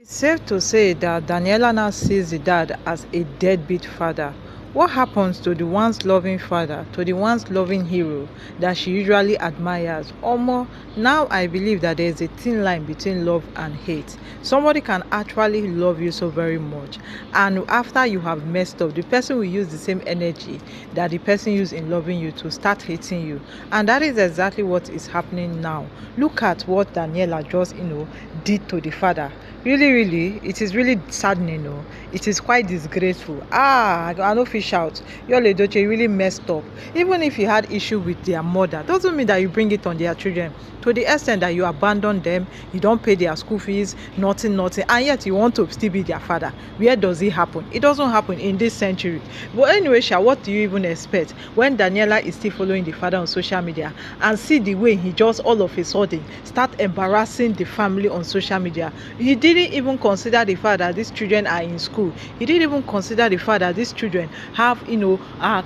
It's safe to say that Daniela now sees the dad as a deadbeat father. What happens to the once loving father, to the once loving hero that she usually admires? Or more, now I believe that there is a thin line between love and hate. Somebody can actually love you so very much, and after you have messed up, the person will use the same energy that the person used in loving you to start hating you. And that is exactly what is happening now. Look at what Daniela just, did to the father. Really, it is really saddening. It is quite disgraceful. I know fish out. Your Edochie really messed up. Even if you had issue with their mother, doesn't mean that you bring it on their children. To the extent that you abandon them, you don't pay their school fees, nothing, and yet you want to still be their father. Where does it happen? It doesn't happen in this century. But anyway, Sha, what do you even expect when Daniela is still following the father on social media and see the way he just all of a sudden start embarrassing the family on social media? He didn't even consider the fact that these children are in school. He didn't even consider the fact that these children have,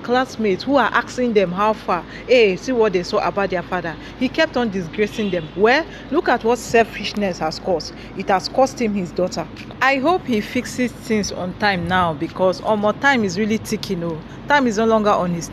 classmates who are asking them how far. Hey, see what they saw about their father. He kept on disgracing them. Well, look at what selfishness has caused. It has cost him his daughter. I hope he fixes things on time now, because more time is really ticking. Time is no longer on his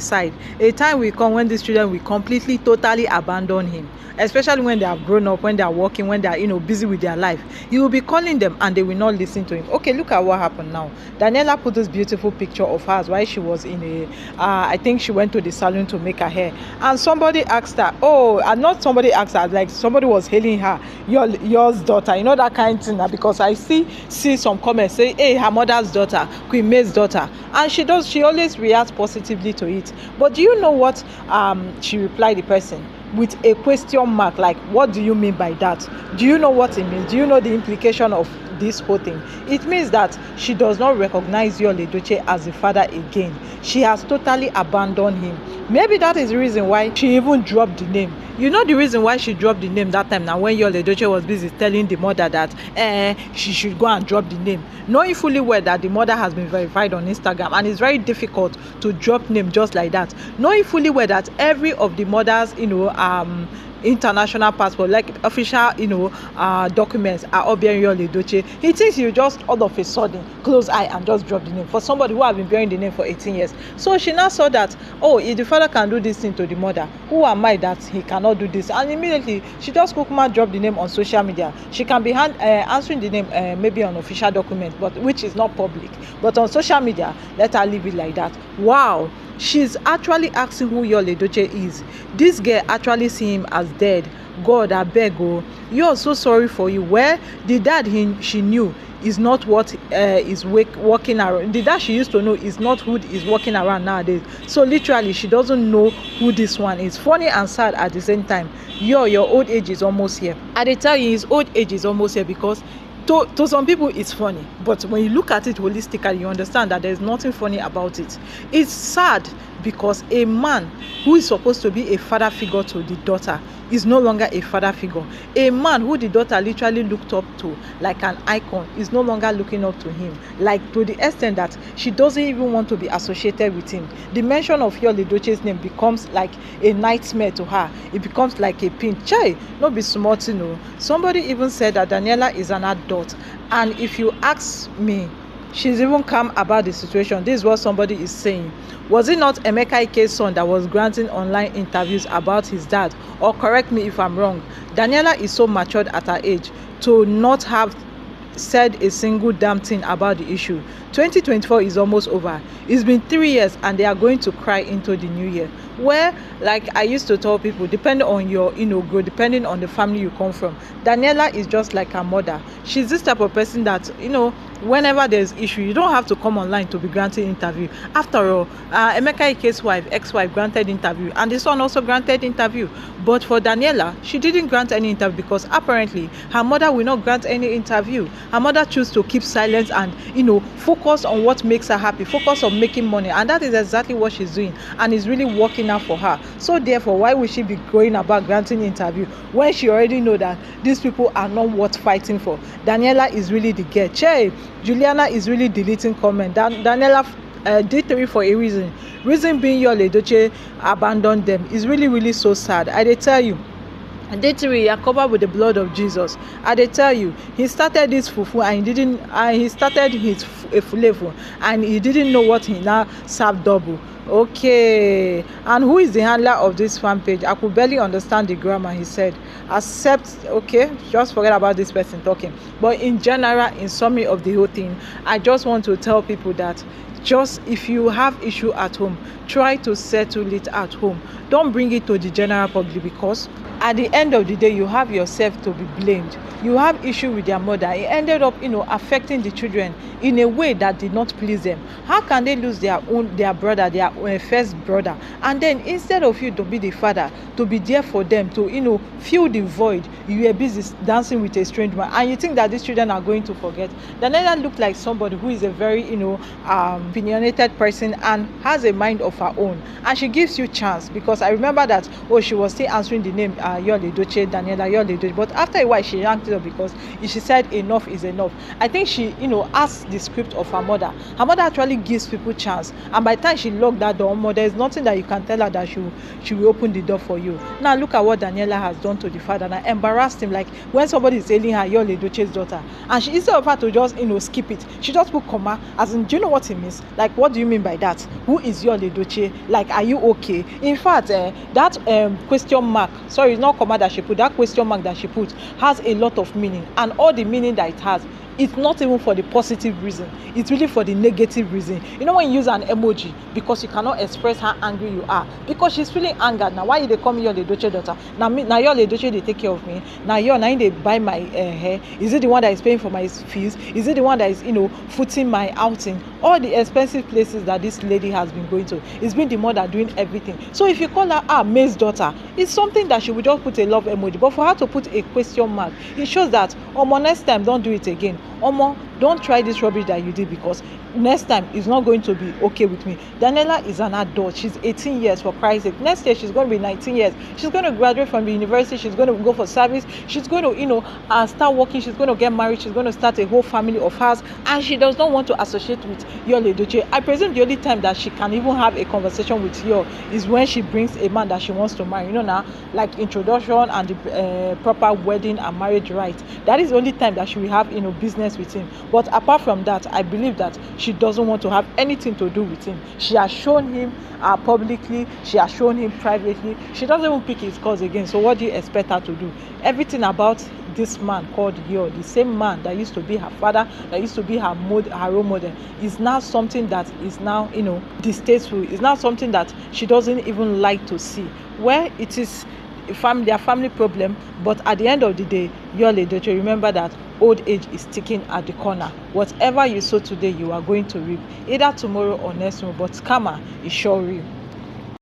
side. A time will come when these children will completely, totally abandon him, especially when they have grown up, when they are working, when they are busy with their life. He will be calling them and they will not listen to him. Okay, look at what happened now. Daniela put this beautiful picture of hers while she was in I think she went to the salon to make her hair, and somebody asked her, and not somebody asked her, like somebody was hailing her, yours daughter, that kind of thing. Because I see some comments say, hey, her mother's daughter, Queen May's daughter, and she always reacts positively to it. But do you know what she replied the person with a question mark? Like, what do you mean by that? Do you know what it means? Do you know the implication of this whole thing? It means that she does not recognize Yul Edochie as a father again. She has totally abandoned him. Maybe that is the reason why she even dropped the name. You know the reason why she dropped the name that time now, when Yul Edochie was busy telling the mother that she should go and drop the name, knowing fully well that the mother has been verified on Instagram and it's very difficult to drop name just like that, knowing fully well that every of the mothers international passport, like official documents, are all bearing Yul Edochie. He thinks you just all of a sudden close eye and just drop the name for somebody who have been bearing the name for 18 years. So she now saw that, if the father can do this thing to the mother, who am I that he cannot do this? And immediately she just quickly dropped the name on social media. She can be answering the name maybe on official document, but which is not public, but on social media, let her leave it like that. Wow, she's actually asking who Yul Edochie is. This girl actually see him as dead. God, I beg, you're so sorry for you. Where the dad she knew is not what is walking around. The dad she used to know is not who is walking around nowadays. So literally she doesn't know who this one is. Funny and sad at the same time. Your old age is almost here. I tell you, his old age is almost here, because to some people it's funny, but when you look at it holistically, you understand that there's nothing funny about it. It's sad because a man who is supposed to be a father figure to the daughter is no longer a father figure. A man who the daughter literally looked up to like an icon is no longer looking up to him, like to the extent that she doesn't even want to be associated with him. The mention of Yul Edochie's name becomes like a nightmare to her. It becomes like a pin. Chai, not be smart, Somebody even said that Daniela is an adult, and if you ask me, she's even calm about the situation. This is what somebody is saying. Was it not Emeka Ike's son that was granting online interviews about his dad? Or correct me if I'm wrong. Daniela is so matured at her age to not have said a single damn thing about the issue. 2024 is almost over. It's been 3 years and they are going to cry into the new year. Where, like I used to tell people, depending on your growth, depending on the family you come from, Daniela is just like her mother. She's this type of person that whenever there's issue, you don't have to come online to be granted interview. After all, Emeka Ike's ex-wife granted interview, and the son also granted interview. But for Daniela, she didn't grant any interview because apparently her mother will not grant any interview. Her mother chose to keep silence and focus on what makes her happy, focus on making money, and that is exactly what she's doing, and it's really working out for her. So therefore, why would she be going about granting interview when she already know that these people are not worth fighting for? Daniela is really the girl. Che, Juliana is really deleting comment. Daniela did 3 for a reason being Yul Edochie abandoned them. Is really so sad. I tell you, and day three you are covered with the blood of Jesus. I dey tell you, he started this fufu and he started his efulefu and he didn't know what he now served double. Okay, and who is the handler of this fan page? I could barely understand the grammar. He said accept. Okay, just forget about this person talking. But in general, in summary of the whole thing, I just want to tell people that just if you have issue at home, try to settle it at home. Don't bring it to the general public, because at the end of the day you have yourself to be blamed. You have issue with their mother. It ended up affecting the children in a way that did not please them. How can they lose their brother, their first brother, and then instead of you to be the father, to be there for them, to fill the void, you are busy dancing with a strange man, and you think that these children are going to forget? Daniela looked like somebody who is a very opinionated person and has a mind of her own, and she gives you chance, because I remember that she was still answering the name Yul Edochie, Danielle Yul Edochie, but after a while she yanked it up because she said enough is enough. I think she asked the script of her mother. Her mother actually gives people chance, and by the time she locked that door, there is nothing that you can tell her that she will open the door for you. Now look at what Daniela has done to the father, and embarrassed him. Like when somebody is hailing her Yul Edochie's daughter, and she, instead of her to just skip it, she just put comma, as in, do you know what it means? Like, what do you mean by that? Who is Yul Edochie? Like, are you okay? In fact, that question mark, sorry, it's not comma that she put, that question mark that she put has a lot of meaning, and all the meaning that it has, it's not even for the positive reason, it's really for the negative reason. When you use an emoji because you cannot express how angry you are, because she's feeling angered. Now why they call me Yul Edochie daughter? Now Yul Edochie, they take care of me. Now they buy my hair. Is it the one that is paying for my fees? Is it the one that is footing my outing? All the expensive places that this lady has been going to, it's been the mother doing everything. So if you call her May's daughter, it's something that she would just put a love emoji, but for her to put a question mark, it shows that next time don't do it again. Don't try this rubbish that you did, because next time it's not going to be okay with me. Daniela is an adult. She's 18 years, for Christ's sake. Next year she's going to be 19 years. She's going to graduate from the university. She's going to go for service. She's going to start working. She's going to get married. She's going to start a whole family of hers, and she does not want to associate with Yul Edochie. I presume the only time that she can even have a conversation with Yul is when she brings a man that she wants to marry. Now, like introduction and the proper wedding and marriage rite. That is the only time that she will have business with him. But apart from that, I believe that she doesn't want to have anything to do with him. She has shown him publicly. She has shown him privately. She doesn't even pick his calls again. So what do you expect her to do? Everything about this man called Yul, the same man that used to be her father, that used to be her role model, is now something that is now distasteful. It's now something that she doesn't even like to see. Where it is their family problem, but at the end of the day, Yul Edochie, remember that old age is ticking at the corner. Whatever you sow today, you are going to reap, either tomorrow or next month, but karma is sure real.